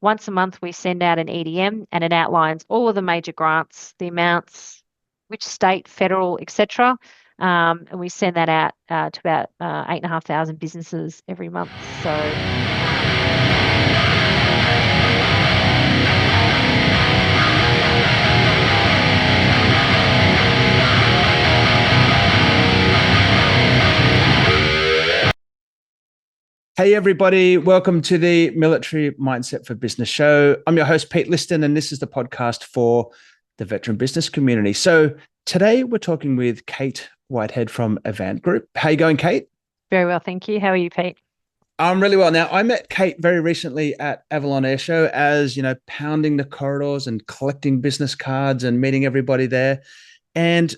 once a month we send out an EDM and it outlines all of the major grants, the amounts, which state, federal, etc. And we send that out to about 8,500 businesses every month. So Hey, everybody. Welcome to the Military Mindset for Business show. I'm your host, Pete Liston, and this is the podcast for the veteran business community. So today we're talking with Kate Whitehead from Avant Group. How you going, Kate? very well, thank you. How are you, Pete? I'm really well. Now, I met Kate very recently at Avalon Air Show as, pounding the corridors and collecting business cards and meeting everybody there. And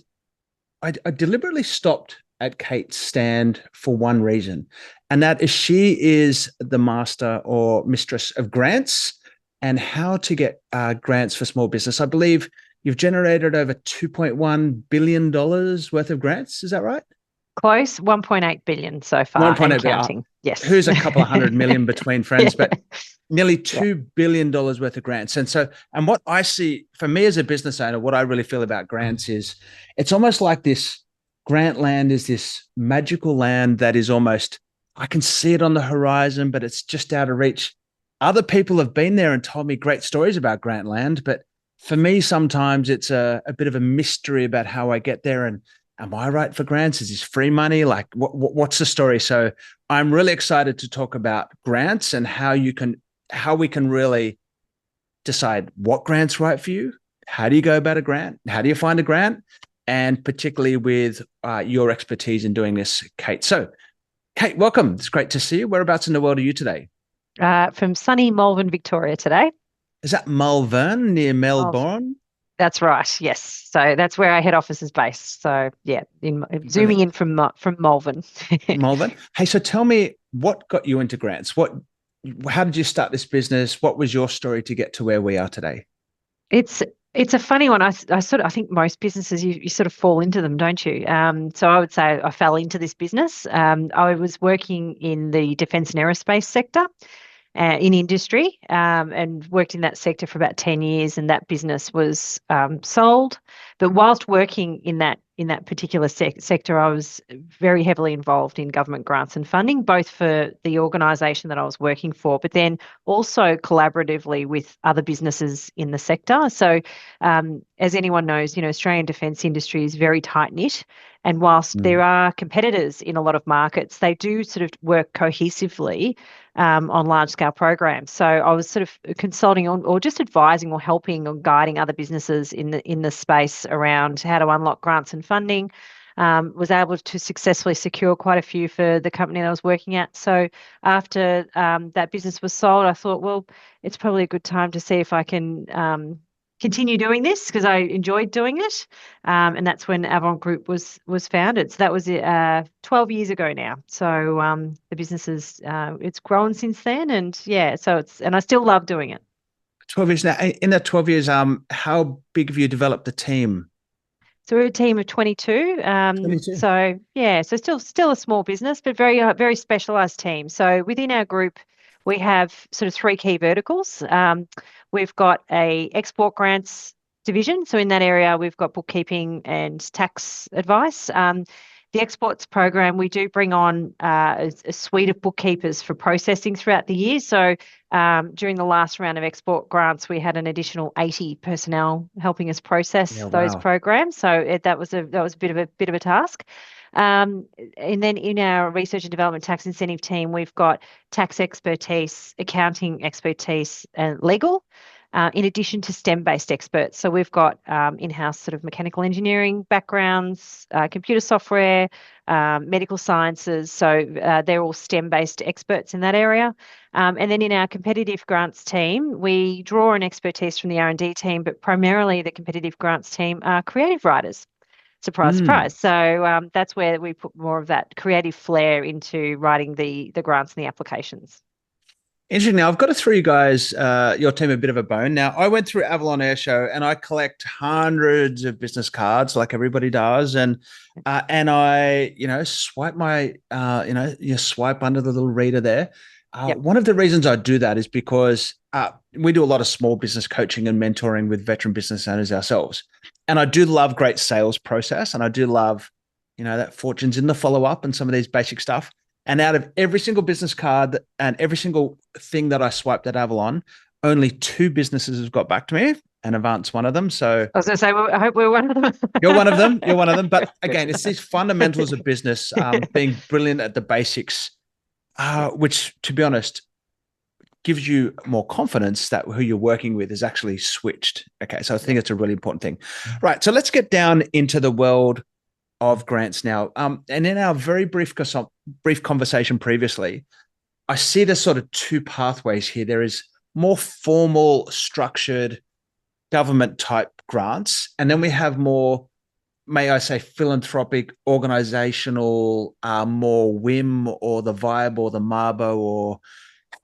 I deliberately stopped at Kate's stand for one reason, and that is she is the master or mistress of grants and how to get grants for small business. I believe you've generated over $2.1 billion worth of grants. Is that right? Close, 1.8 billion so far and 1.8 billion. counting. Yes. Who's a couple of hundred million between friends, Yeah. but nearly Yeah. $2 billion worth of grants. And what I see for me as a business owner, what I really feel about grants is it's almost like this grant land is this magical land that is almost, I can see it on the horizon, but it's just out of reach. Other people have been there and told me great stories about grant land, but for me, sometimes it's a bit of a mystery about how I get there. And am I right for grants? Is this free money? Like, what's the story? So I'm really excited to talk about grants and how we can really decide what grant's right for you. How do you go about a grant? How do you find a grant? And particularly with your expertise in doing this, Kate. So, Kate, welcome. It's great to see you. Whereabouts in the world are you today? From sunny Malvern, Victoria today. Is that Malvern near Malvern. Melbourne? That's right. Yes. So that's where our head office is based. So yeah, zooming in from Malvern. Malvern. Hey, so tell me what got you into grants? How did you start this business? What was your story to get to where we are today? It's a funny one. I think most businesses you sort of fall into them, don't you? So I would say I fell into this business. I was working in the defence and aerospace sector, in industry, and worked in that sector for about 10 years, and that business was sold. But whilst working in that particular sector, I was very heavily involved in government grants and funding, both for the organisation that I was working for, but then also collaboratively with other businesses in the sector. So, as anyone knows, Australian defence industry is very tight knit. And whilst there are competitors in a lot of markets, they do sort of work cohesively on large scale programs. So I was sort of consulting on, or just advising or helping or guiding other businesses in the space around how to unlock grants and funding. Was able to successfully secure quite a few for the company that I was working at. So after that business was sold, I thought, well, it's probably a good time to see if I can continue doing this because I enjoyed doing it. And that's when Avant Group was founded. So that was 12 years ago now. So the business is it's grown since then, and yeah, and I still love doing it. 12 years now. In that 12 years, how big have you developed the team? So we're a team of 22. 22. So yeah, so still a small business, but very specialised team. So within our group, we have sort of three key verticals. We've got a export grants division. So in that area, we've got bookkeeping and tax advice. The exports program, we do bring on a suite of bookkeepers for processing throughout the year. So during the last round of export grants, we had an additional 80 personnel helping us process those programs. So that was a bit of a task. And then in our research and development tax incentive team, we've got tax expertise, accounting expertise, and legal. In addition to STEM-based experts. So we've got in-house sort of mechanical engineering backgrounds, computer software, medical sciences. So they're all STEM-based experts in that area. And then in our competitive grants team, we draw on expertise from the R&D team, but primarily the competitive grants team are creative writers. Surprise, surprise. So that's where we put more of that creative flair into writing the grants and the applications. Interesting. Now, I've got to throw you guys, your team, a bit of a bone. Now, I went through Avalon Air Show and I collect hundreds of business cards like everybody does. And I, swipe you swipe under the little reader there. Yep. One of the reasons I do that is because we do a lot of small business coaching and mentoring with veteran business owners ourselves. And I do love great sales process. And I do love, that fortune's in the follow up and some of these basic stuff. And out of every single business card and every single thing that I swiped at Avalon, only two businesses have got back to me, and Avant's one of them. So I was going to say, well, I hope we're one of them. you're one of them. You're one of them. But Good. again, it's these fundamentals of business, being brilliant at the basics, which, to be honest, gives you more confidence that who you're working with is actually switched. Okay, so I think it's a really important thing. Right, so let's get down into the world of grants now. And in our very brief conversation previously, I see there's sort of two pathways here. There is more formal, structured government type grants, and then we have more, may I say, philanthropic, organizational, more WIM or the Vibe or the Marbo or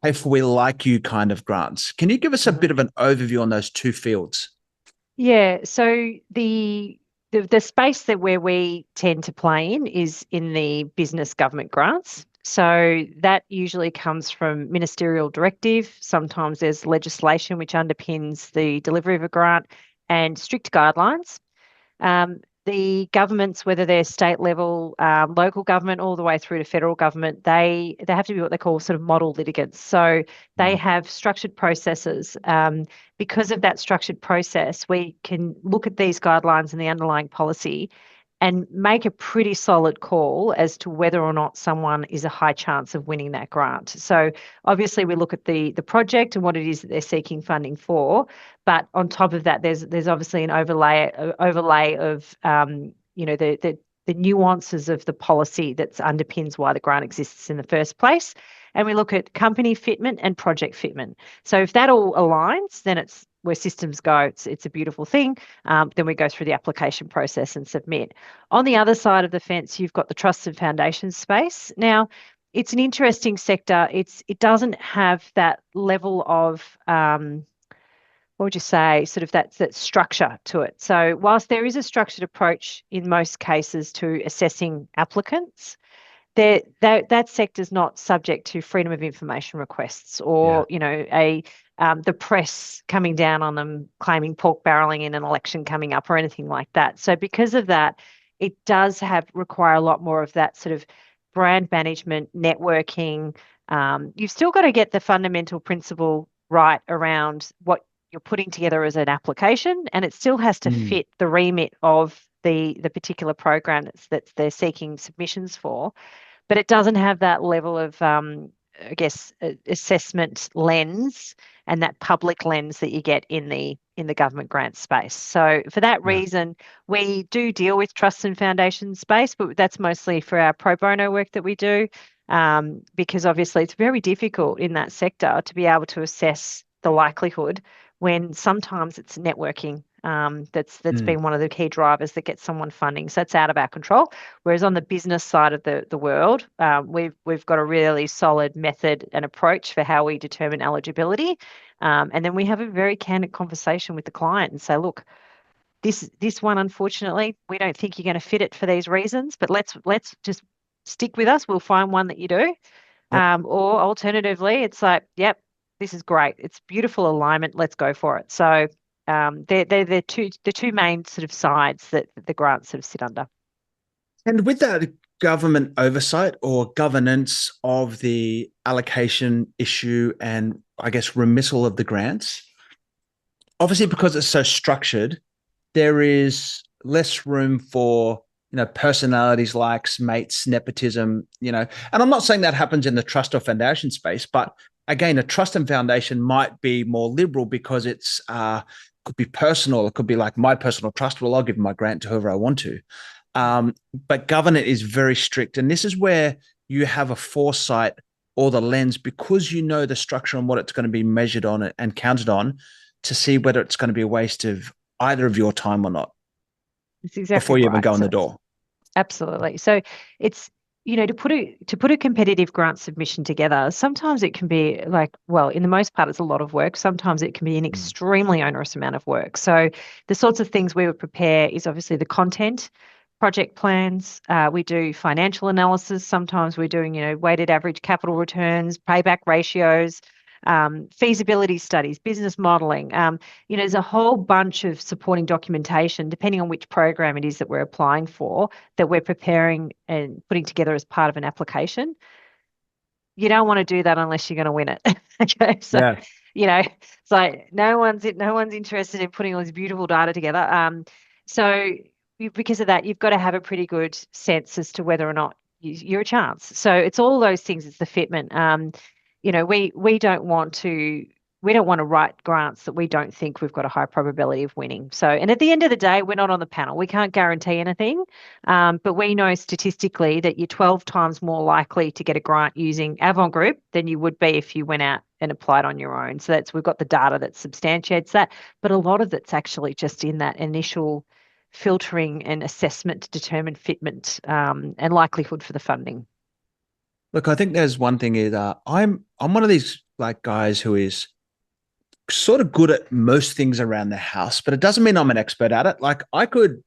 if we like you kind of grants. Can you give us a bit of an overview on those two fields? Yeah, so the space that where we tend to play in is in the business government grants. So that usually comes from ministerial directive. Sometimes there's legislation which underpins the delivery of a grant and strict guidelines. The governments, whether they're state level, local government, all the way through to federal government, they have to be what they call sort of model litigants. So they have structured processes. Because of that structured process, we can look at these guidelines and the underlying policy and make a pretty solid call as to whether or not someone is a high chance of winning that grant. So obviously we look at the project and what it is that they're seeking funding for, but on top of that, there's obviously an overlay of the nuances of the policy that underpins why the grant exists in the first place. And we look at company fitment and project fitment. So if that all aligns, then it's where systems go. It's a beautiful thing. Then we go through the application process and submit. On the other side of the fence, you've got the trusts and foundations space. Now, it's an interesting sector. It doesn't have that level of what would you say, sort of that structure to it. So whilst there is a structured approach in most cases to assessing applicants, that sector is not subject to freedom of information requests or the press coming down on them claiming pork barreling in an election coming up or anything like that. So because of that, it does require a lot more of that sort of brand management, networking. You've still got to get the fundamental principle right around what you're putting together as an application, and it still has to fit the remit of the particular program that they're seeking submissions for. But it doesn't have that level of, assessment lens and that public lens that you get in the government grant space. So for that reason, we do deal with trusts and foundation space, but that's mostly for our pro bono work that we do, because obviously it's very difficult in that sector to be able to assess the likelihood when sometimes it's networking that's been one of the key drivers that gets someone funding. So it's out of our control. Whereas on the business side of the world, we've got a really solid method and approach for how we determine eligibility. And then we have a very candid conversation with the client and say, look, this one, unfortunately, we don't think you're going to fit it for these reasons, but let's just stick with us. We'll find one that you do. Yep. Or alternatively, it's like, yep, this is great. It's beautiful alignment. Let's go for it. So they're the two main sort of sides that the grants sort of sit under. And with that government oversight or governance of the allocation issue and I guess remittal of the grants, obviously because it's so structured, there is less room for personalities, likes, mates, nepotism, and I'm not saying that happens in the trust or foundation space, but again, a trust and foundation might be more liberal because it's could be personal. It could be like my personal trust. Well, I'll give my grant to whoever I want to. But government is very strict. And this is where you have a foresight or the lens because you know the structure and what it's going to be measured on and counted on to see whether it's going to be a waste of either of your time or not. It's exactly before you even go in the door. Absolutely. So it's, to put a competitive grant submission together, sometimes it can be like, well, in the most part, it's a lot of work. Sometimes it can be an extremely onerous amount of work. So the sorts of things we would prepare is obviously the content, project plans. We do financial analysis. Sometimes we're doing, weighted average capital returns, payback ratios. feasibility studies, business modeling. There's a whole bunch of supporting documentation, depending on which program it is that we're applying for, that we're preparing and putting together as part of an application. You don't want to do that unless you're going to win it. Okay, so Yeah. it's like no one's interested in putting all this beautiful data together. So because of that, you've got to have a pretty good sense as to whether or not you're a chance. So it's all those things. It's the fitment. We don't want to write grants that we don't think we've got a high probability of winning. So, and at the end of the day, we're not on the panel. We can't guarantee anything, but we know statistically that you're 12 times more likely to get a grant using Avant Group than you would be if you went out and applied on your own. So we've got the data that substantiates that, but a lot of it's actually just in that initial filtering and assessment to determine fitment and likelihood for the funding. Look, I think there's one thing is I'm one of these like guys who is sort of good at most things around the house, but it doesn't mean I'm an expert at it. Like I could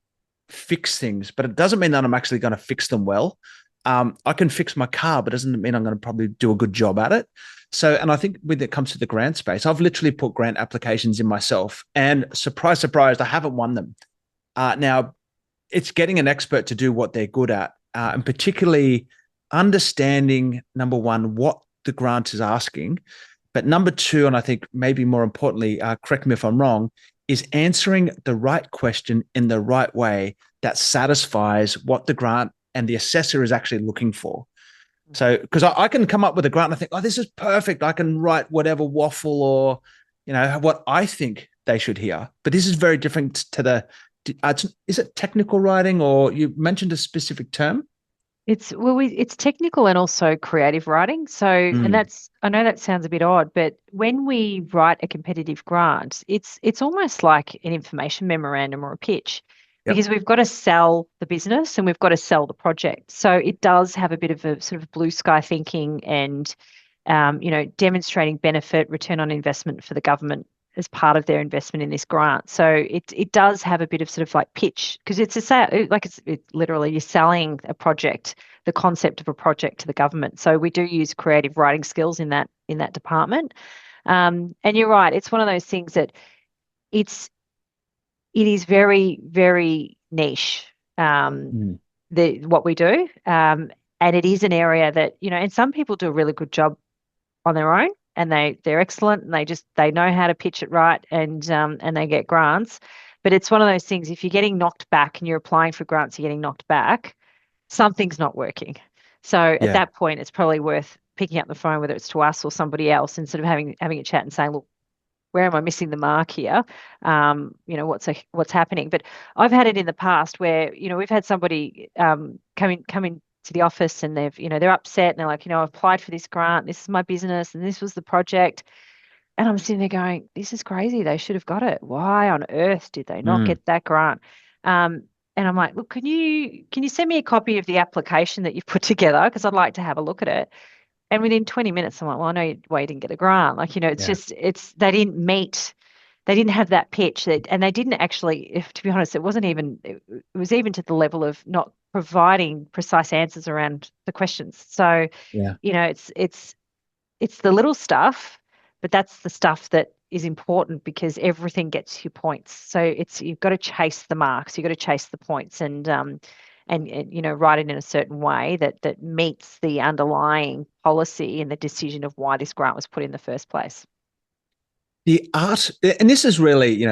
fix things, but it doesn't mean that I'm actually going to fix them well. I can fix my car, but it doesn't mean I'm going to probably do a good job at it. So, and I think when it comes to the grant space, I've literally put grant applications in myself, and surprise, surprise, I haven't won them. Now, it's getting an expert to do what they're good at, and particularly understanding, number one, what the grant is asking, but number two, and I think maybe more importantly, correct me if I'm wrong, is answering the right question in the right way that satisfies what the grant and the assessor is actually looking for. So, because I can come up with a grant and I think, oh, this is perfect. I can write whatever waffle or, what I think they should hear. But this is very different to is it technical writing, or you mentioned a specific term? It's technical and also creative writing. So, and Mm, that's I know that sounds a bit odd, but when we write a competitive grant, it's almost like an information memorandum or a pitch, yep. because we've got to sell the business and we've got to sell the project. So it does have a bit of a sort of blue sky thinking and demonstrating benefit, return on investment for the government as part of their investment in this grant. So it does have a bit of sort of like pitch, because it's a sale, like it's literally you're selling a project, the concept of a project to the government. So we do use creative writing skills in that department. And you're right, it's one of those things that it's it is very, very niche. Mm, What we do. And it is an area that, and some people do a really good job on their own, and they're excellent, and they know how to pitch it right, and they get grants. But it's one of those things, if you're getting knocked back and you're applying for grants, you're getting knocked back, something's not working. So at yeah. that point, it's probably worth picking up the phone, whether it's to us or somebody else, and sort of having a chat and saying, look, where am I missing the mark here? What's happening? But I've had it in the past where, we've had somebody come in to the office, and they're upset, and they're like, I've applied for this grant, this is my business, and this was the project. And I'm sitting there going, this is crazy. They should have got it. Why on earth did they not Mm, get that grant? And I'm like, look, can you send me a copy of the application that you've put together? Because I'd like to have a look at it. And within 20 minutes, I'm like, well, I know why you didn't get a grant. Like, it's yeah. just, they didn't have that pitch, and they didn't actually, to be honest, it was even to the level of not providing precise answers around the questions. So, Yeah. it's the little stuff, but that's the stuff that is important, because everything gets you points. So you've got to chase the marks, you've got to chase the points, and write it in a certain way that meets the underlying policy and the decision of why this grant was put in the first place. The art, and this is really,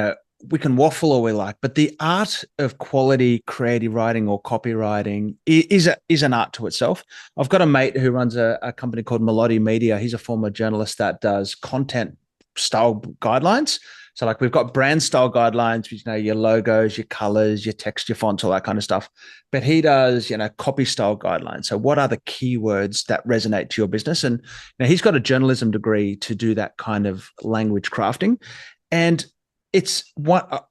we can waffle all we like, but the art of quality creative writing or copywriting is an art to itself. I've got a mate who runs a company called Melody Media. He's a former journalist that does content style guidelines. So like we've got brand style guidelines, which, your logos, your colors, your text, your fonts, all that kind of stuff. But he does, copy style guidelines. So what are the keywords that resonate to your business? And he's got a journalism degree to do that kind of language crafting. And it's what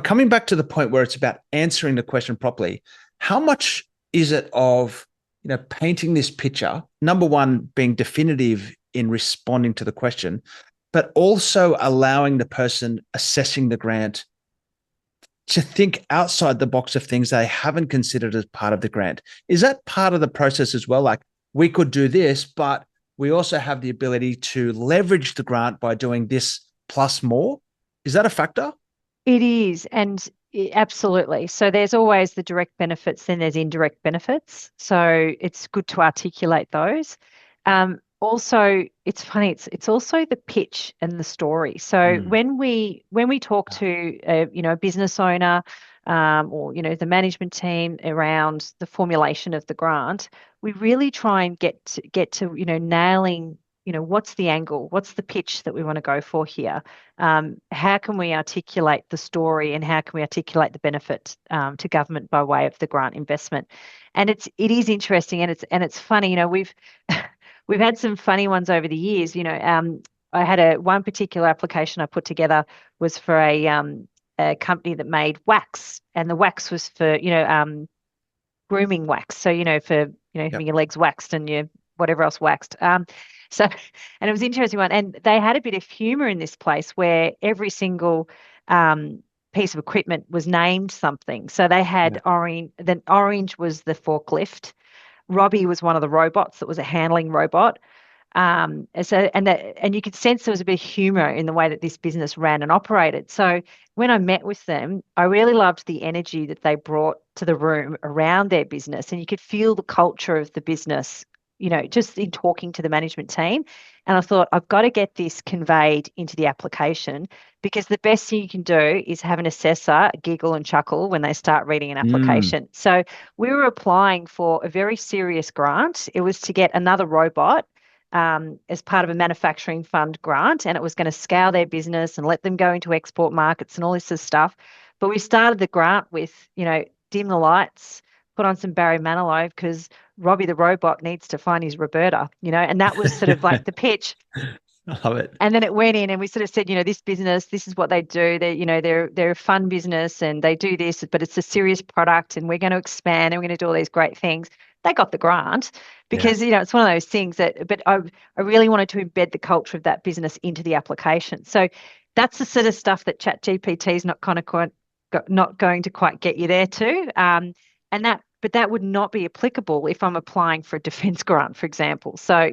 coming back to the point where it's about answering the question properly. How much is it of, painting this picture, number one, being definitive in responding to the question, but also allowing the person assessing the grant to think outside the box of things they haven't considered as part of the grant? Is that part of the process as well? Like, we could do this, but we also have the ability to leverage the grant by doing this plus more. Is that a factor? It is, and absolutely. So there's always the direct benefits, then there's indirect benefits. So it's good to articulate those. Also, it's funny. It's also the pitch and the story. So Mm. when we talk to a business owner, or the management team around the formulation of the grant, we really try and get to nailing what's the angle, what's the pitch that we want to go for here. How can we articulate the story and how can we articulate the benefit to government by way of the grant investment? And it is interesting and it's funny. We've we've had some funny ones over the years. I had one particular application I put together was for a company that made wax, and the wax was for grooming wax. So, for, Yep. having your legs waxed and your whatever else waxed. So, and it was an interesting one. And they had a bit of humor in this place where every single piece of equipment was named something. So they Yeah. had orange, then orange was the forklift. Robbie was one of the robots that was a handling robot. And you could sense there was a bit of humor in the way that this business ran and operated. So when I met with them, I really loved the energy that they brought to the room around their business, and you could feel the culture of the business, just in talking to the management team. And I thought, I've got to get this conveyed into the application, because the best thing you can do is have an assessor giggle and chuckle when they start reading an Mm. application. So we were applying for a very serious grant. It was to get another robot as part of a manufacturing fund grant, and it was going to scale their business and let them go into export markets and all this sort of stuff. But we started the grant with, dim the lights, put on some Barry Manilow because Robbie the robot needs to find his Roberta, and that was sort of like the pitch. I love it. And then it went in and we sort of said, this business, this is what they do. They're a fun business and they do this, but it's a serious product and we're going to expand and we're going to do all these great things. They got the grant Yeah. because, it's one of those things but I really wanted to embed the culture of that business into the application. So that's the sort of stuff that ChatGPT is not going to quite get you there too. But that would not be applicable if I'm applying for a defence grant, for example. So,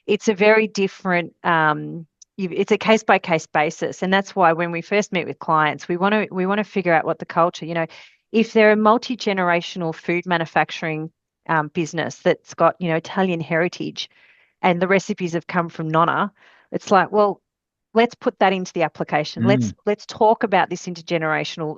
it's a very different it's a case by case basis, and that's why when we first meet with clients, we want to figure out what the culture, if they're a multi-generational food manufacturing business that's got Italian heritage and the recipes have come from nonna. It's like, well, let's put that into the application. Mm. Let's talk about this intergenerational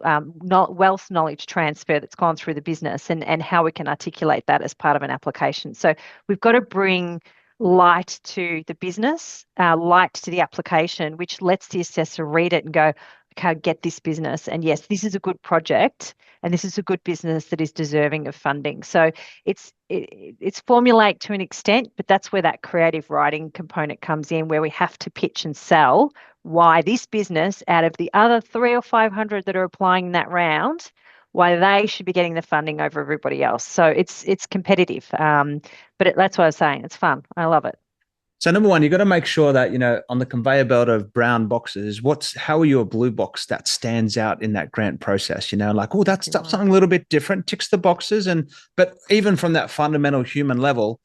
wealth knowledge transfer that's gone through the business, and how we can articulate that as part of an application. So we've got to bring light to the business, light to the application, which lets the assessor read it and go, okay, I get this business. And yes, this is a good project and this is a good business that is deserving of funding. So it's formulaic to an extent, but that's where that creative writing component comes in, where we have to pitch and sell why this business, out of the other 300 or 500 that are applying in that round, why they should be getting the funding over everybody else. So it's competitive. But that's what I was saying. It's fun. I love it. So number one, you got to make sure that on the conveyor belt of brown boxes, how are your blue box that stands out in that grant process? Like, oh, that's Exactly right. something a little bit different, ticks the boxes, but even from that fundamental human level,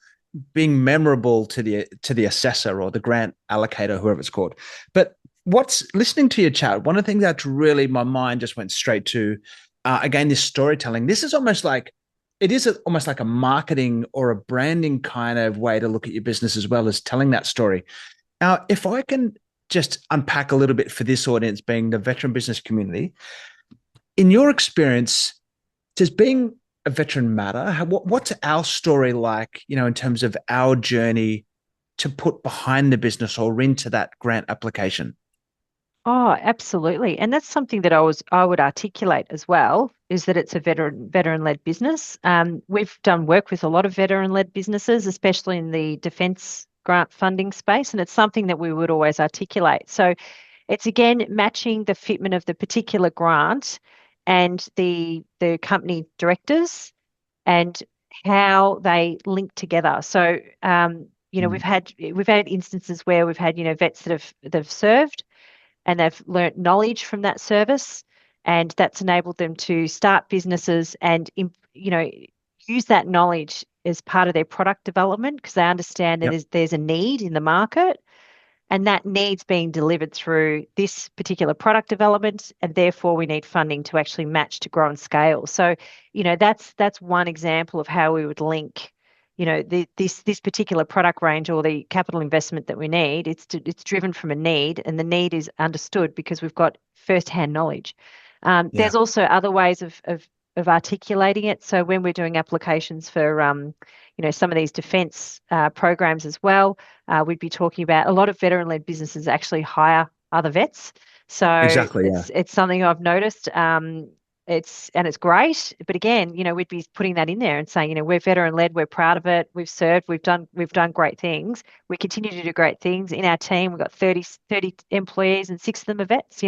being memorable to the assessor or the grant allocator, whoever it's called. But what's listening to your chat, one of the things that's really my mind just went straight to, again, this storytelling. This is almost like almost like a marketing or a branding kind of way to look at your business, as well as telling that story. Now, if I can just unpack a little bit for this audience, being the veteran business community, in your experience, does being a veteran matter? What's our story like, in terms of our journey to put behind the business or into that grant application? Oh, absolutely. And that's something that I would articulate as well, is that it's a veteran-led business. We've done work with a lot of veteran-led businesses, especially in the defence grant funding space, and it's something that we would always articulate. So it's again matching the fitment of the particular grant and the company directors and how they link together. So Mm. we've had instances where we've had vets that have served and they've learnt knowledge from that service, and that's enabled them to start businesses and use that knowledge as part of their product development because they understand that Yep. there's a need in the market, and that needs being delivered through this particular product development, and therefore we need funding to actually match to grow and scale. So, that's one example of how we would link, this particular product range or the capital investment that we need. It's driven from a need, and the need is understood because we've got first-hand knowledge. Yeah. There's also other ways of articulating it. So when we're doing applications for some of these defence programs as well, we'd be talking about a lot of veteran-led businesses actually hire other vets. So Exactly. Yeah. it's something I've noticed. It's great, but again, we'd be putting that in there and saying, we're veteran-led, we're proud of it, we've served, we've done great things. We continue to do great things in our team. We've got 30 employees, and 6 of them are vets.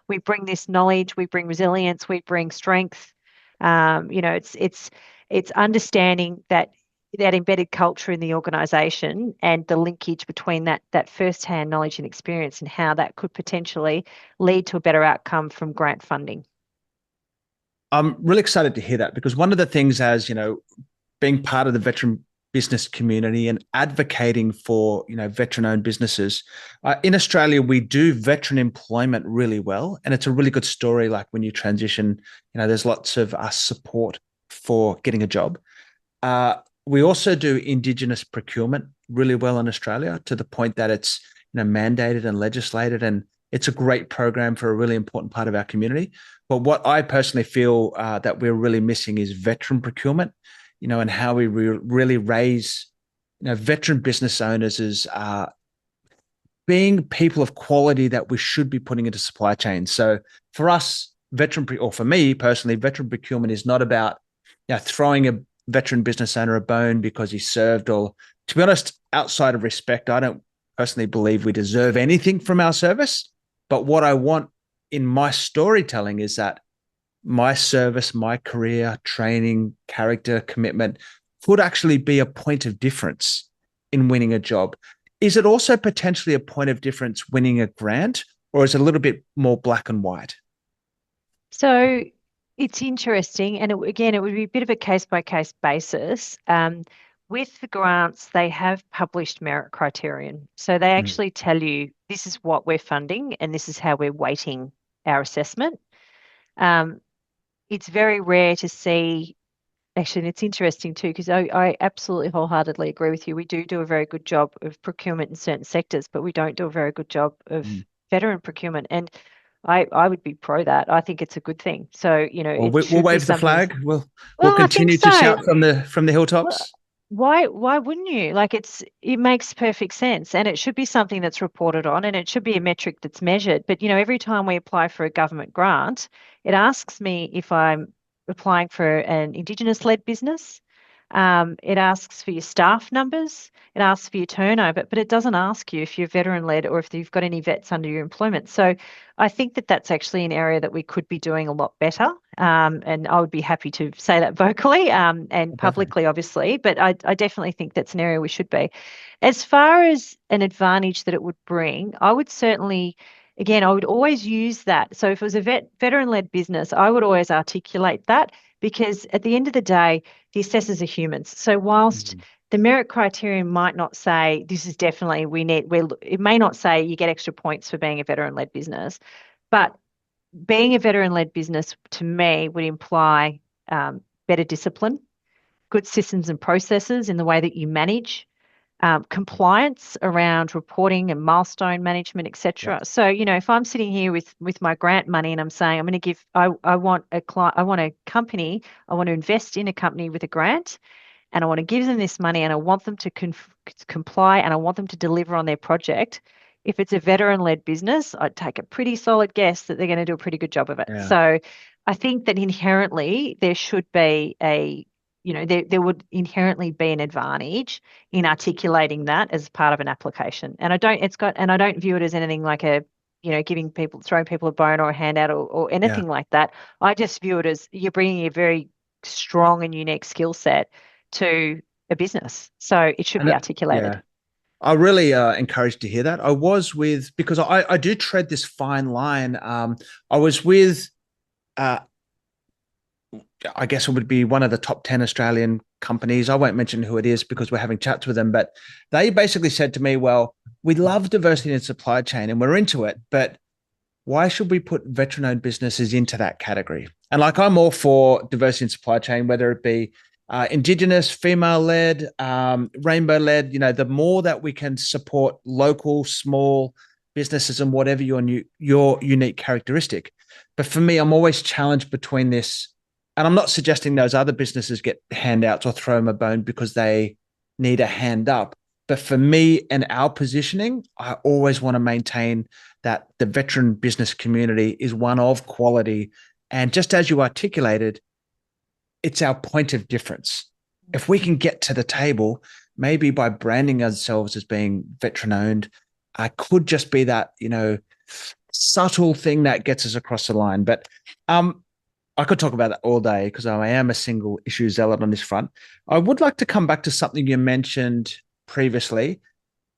We bring this knowledge, we bring resilience, we bring strength. It's understanding that embedded culture in the organisation and the linkage between that first-hand knowledge and experience and how that could potentially lead to a better outcome from grant funding. I'm really excited to hear that because one of the things, as being part of the veteran business community and advocating for veteran-owned businesses in Australia, we do veteran employment really well, and it's a really good story. Like when you transition, there's lots of support for getting a job. We also do Indigenous procurement really well in Australia, to the point that it's mandated and legislated, and it's a great program for a really important part of our community. But what I personally feel that we're really missing is veteran procurement, and how we really raise veteran business owners as being people of quality that we should be putting into supply chains. So for us, or for me personally, veteran procurement is not about throwing a veteran business owner a bone because he served, or, to be honest, outside of respect, I don't personally believe we deserve anything from our service. But what I want in my storytelling is that my service, my career, training, character, commitment could actually be a point of difference in winning a job. Is it also potentially a point of difference winning a grant, or is it a little bit more black and white? So it's interesting. And again, it would be a bit of a case by case basis. With the grants, they have published merit criterion. So they Mm. actually tell you this is what we're funding and this is how we're weighting our assessment. Um, it's very rare to see. Actually, and it's interesting too, because I absolutely wholeheartedly agree with you. We do a very good job of procurement in certain sectors, but we don't do a very good job of Mm. veteran procurement. And I would be pro that. I think it's a good thing. So, Well, it we'll should be wave the something that's, flag. We'll well, I think continue to so. shout from the Well, hilltops. why wouldn't you? Like it makes perfect sense, and it should be something that's reported on, and it should be a metric that's measured. But every time we apply for a government grant, it asks me if I'm applying for an Indigenous-led business. It asks for your staff numbers. It asks for your turnover, but it doesn't ask you if you're veteran-led or if you've got any vets under your employment. So I think that that's actually an area that we could be doing a lot better. And I would be happy to say that vocally and Perfect. publicly, obviously, but I definitely think that's an area we should be. As far as an advantage that it would bring, I would certainly, again, I would always use that. So if it was a veteran-led business, I would always articulate that because at the end of the day, the assessors are humans. So whilst Mm. the merit criterion might not say this is definitely it may not say you get extra points for being a veteran-led business, but being a veteran-led business to me would imply better discipline, good systems and processes in the way that you manage, compliance around reporting and milestone management, Yep. etc. So, if I'm sitting here with my grant money and I'm saying I'm going to give, I want a client, I want a company, I want to invest in a company with a grant, and I want to give them this money and I want them to comply and I want them to deliver on their project. If it's a veteran-led business, I'd take a pretty solid guess that they're going to do a pretty good job of it. Yeah. So I think that inherently there should be there would inherently be an advantage in articulating that as part of an application. And I don't view it as anything like throwing people a bone or a handout or Yeah. anything like that. I just view it as you're bringing a very strong and unique skill set to a business. So it should And be yeah, articulated. I really encouraged to hear that. I was with, because I do tread this fine line. I was with uh, I guess it would be one of the top 10 Australian companies. I won't mention who it is because we're having chats with them, but they basically said to me, well, we love diversity in supply chain and we're into it, but why should we put veteran owned businesses into that category? And like, I'm all for diversity in supply chain, whether it be Indigenous, female led, rainbow led, the more that we can support local, small businesses and whatever your unique characteristic. But for me, I'm always challenged between this. And I'm not suggesting those other businesses get handouts or throw them a bone because they need a hand up. But for me and our positioning, I always want to maintain that the veteran business community is one of quality. And just as you articulated, it's our point of difference. If we can get to the table, maybe by branding ourselves as being veteran owned, I could just be that, subtle thing that gets us across the line. But I could talk about that all day because I am a single issue zealot on this front. I would like to come back to something you mentioned previously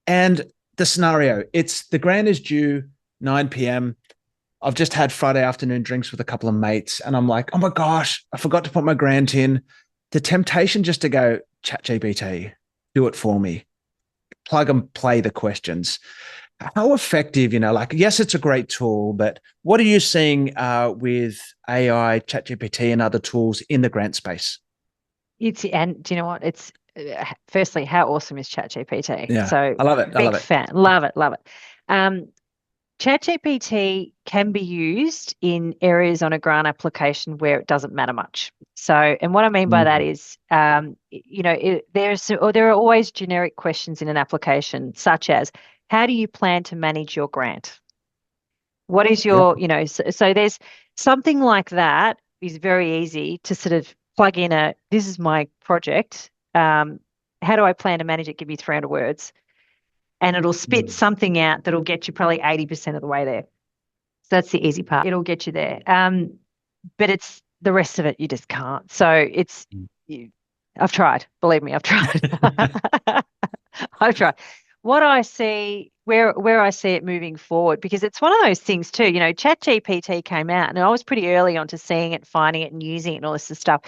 and the scenario. It's the grant is due 9 p.m. I've just had Friday afternoon drinks with a couple of mates, and I'm like, oh my gosh, I forgot to put my grant in. The temptation just to go, ChatGPT, do it for me, plug and play the questions. How effective, like, yes, it's a great tool, but what are you seeing with AI, ChatGPT, and other tools in the grant space? And do you know what? It's firstly, how awesome is ChatGPT? Yeah, So I love it. I love big it. fan, love it, love it. Um, ChatGPT can be used in areas on a grant application where it doesn't matter much. So, and what I mean by that Mm. is, there are always generic questions in an application, such as, how do you plan to manage your grant? What is Yep. so there's something like that is very easy to sort of plug in this is my project. How do I plan to manage it? Give me 300 words and it'll spit Mm. something out that'll get you probably 80% of the way there. So that's the easy part. It'll get you there. But it's the rest of it you just can't. So I've tried. Believe me, I've tried. I've tried. What I see, where I see it moving forward, because it's one of those things too. ChatGPT came out, and I was pretty early on to seeing it, finding it, and using it, and all this stuff.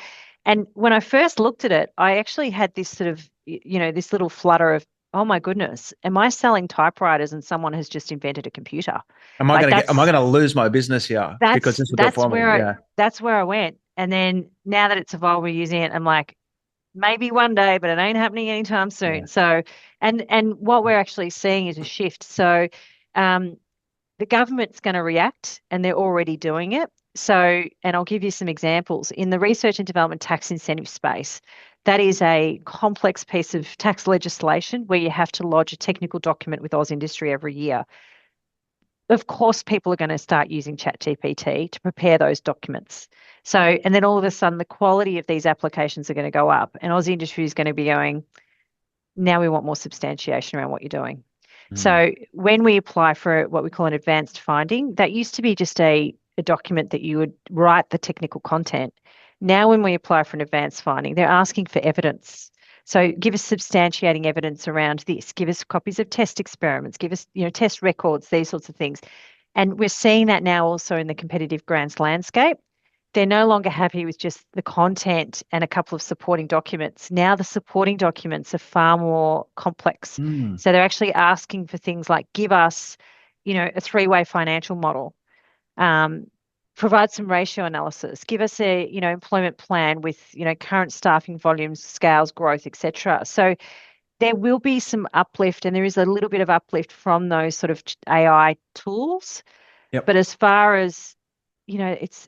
And when I first looked at it, I actually had this sort of, this little flutter of, oh my goodness, am I selling typewriters and someone has just invented a computer? Like Am I gonna lose my business here because that's this will do it that's for where me? I Yeah. that's where I went. And then now that it's evolved, we're using it. I'm like, maybe one day, but it ain't happening anytime Yeah. soon. So, and what we're actually seeing is a shift. So, um, the government's going to react, and they're already doing it. So, and I'll give you some examples in the research and development tax incentive space. That is a complex piece of tax legislation where you have to lodge a technical document with Oz Industry every year. Of course, people are going to start using ChatGPT to prepare those documents. So, and then all of a sudden, the quality of these applications are going to go up, and Aussie industry is going to be going, now we want more substantiation around what you're doing. Mm. So, when we apply for what we call an advanced finding, that used to be just a document that you would write the technical content. Now, when we apply for an advanced finding, they're asking for evidence. So give us substantiating evidence around this. Give us copies of test experiments. Give us, test records, these sorts of things. And we're seeing that now also in the competitive grants landscape. They're no longer happy with just the content and a couple of supporting documents. Now the supporting documents are far more complex. Mm. So they're actually asking for things like, give us, a three-way financial model. Um, Provide some ratio analysis, give us a employment plan with current staffing volumes, scales, growth, etc. So there will be some uplift, and there is a little bit of uplift from those sort of AI tools. Yep. But as far as it's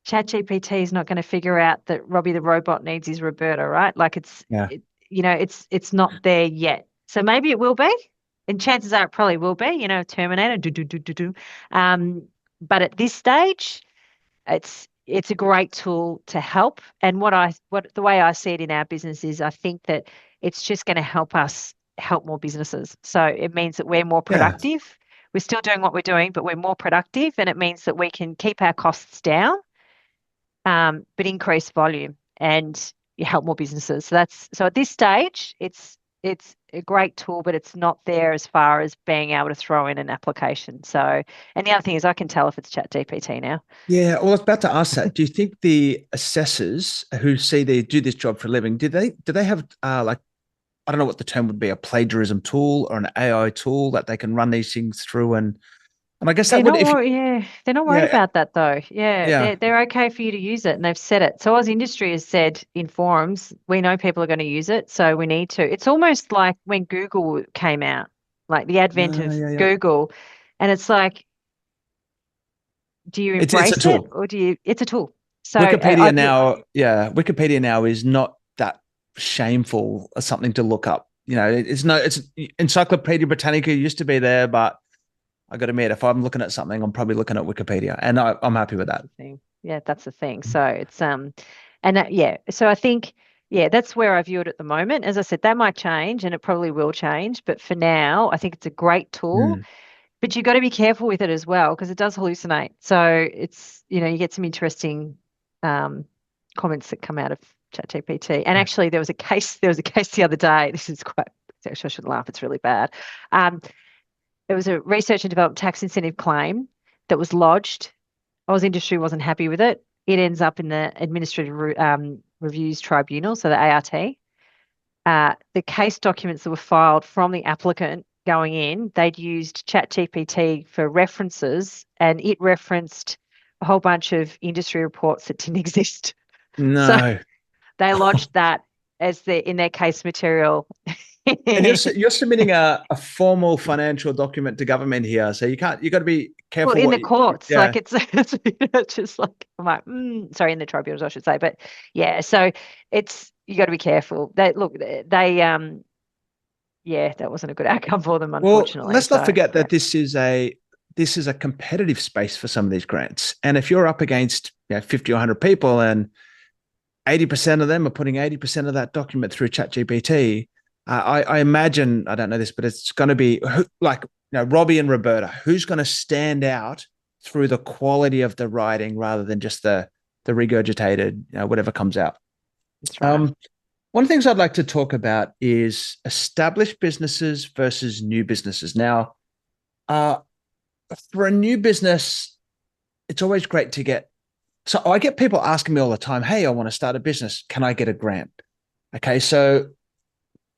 ChatGPT is not going to figure out that Robbie the robot needs his Roberta, right? Like Yeah. it's not there yet. So maybe it will be, and chances are it probably will be. Terminator, do do do do do. But at this stage, it's a great tool to help. And what the way I see it in our business is, I think that it's just going to help us help more businesses. So it means that we're more Yeah. productive. We're still doing what we're doing, but we're more productive, and it means that we can keep our costs down, but increase volume and you help more businesses. So at this stage, it's a great tool, but it's not there as far as being able to throw in an application. So, and the other thing is I can tell if it's Chat GPT now. Yeah, well, I was about to ask that. Do you think the assessors who see they do this job for a living, do they have like I don't know what the term would be, a plagiarism tool or an AI tool that they can run these things through and I guess that They're would not if worried, yeah, they're not worried yeah, about that though. Yeah, yeah. they're okay for you to use it and they've said it. So as industry has said in forums, we know people are going to use it, so we need to. It's almost like when Google came out, like the advent of Yeah. Google, and it's like, do you It's a embrace it tool. or do you? It's a tool. So Wikipedia I'd look. now, yeah, Wikipedia now is not that shameful as something to look up. You know, it's Encyclopedia Britannica used to be there, but I got to admit, if I'm looking at something, I'm probably looking at Wikipedia, and I'm happy with that. Thing. Yeah, that's the thing. So it's and that yeah. So I think yeah, that's where I view it at the moment. As I said, that might change and it probably will change, but for now, I think it's a great tool. Mm, But you've got to be careful with it as well because it does hallucinate. So it's you get some interesting um comments that come out of ChatGPT. And yeah. actually, there was a case the other day. This is quite actually I shouldn't laugh. It's really bad. Um, there was a research and development tax incentive claim that was lodged. Oz Industry wasn't happy with it. It ends up in the Reviews Tribunal, so the ART. The case documents that were filed from the applicant going in, they'd used ChatGPT for references, and it referenced a whole bunch of industry reports that didn't exist. So No, they lodged that as in their case material. and you're submitting a formal financial document to government here, so you got to be Well, careful in what the you, courts, yeah. like it's just like I'm like, sorry, in the tribunals, I should say, but yeah, so it's you got to be careful. Yeah, that wasn't a good outcome for them, Well, unfortunately. let's not So forget yeah, that this is a competitive space for some of these grants, and if you're up against 50 or 100 people and 80% of them are putting 80% of that document through ChatGPT. I imagine, I don't know this, but it's going to be like, Robbie and Roberta, who's going to stand out through the quality of the writing rather than just the regurgitated, whatever comes out. that's right. Um, one of the things I'd like to talk about is established businesses versus new businesses. Now, uh, for a new business, it's always great to get. So I get people asking me all the time, "Hey, I want to start a business. Can I get a grant?" Okay, so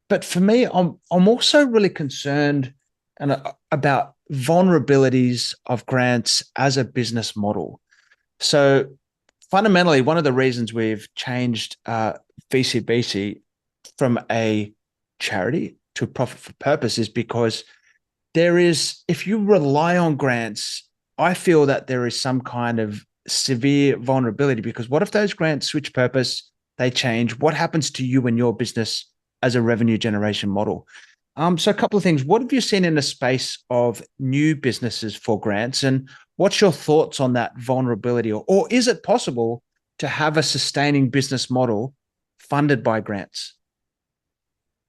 but for me, I'm also really concerned about vulnerabilities of grants as a business model. So fundamentally, one of the reasons we've changed VCBC from a charity to a profit for purpose is because if you rely on grants, I feel that there is some kind of severe vulnerability because what if those grants switch purpose, they change? What happens to you and your business as a revenue generation model? So a couple of things. What have you seen in the space of new businesses for grants, and what's your thoughts on that vulnerability, or is it possible to have a sustaining business model funded by grants?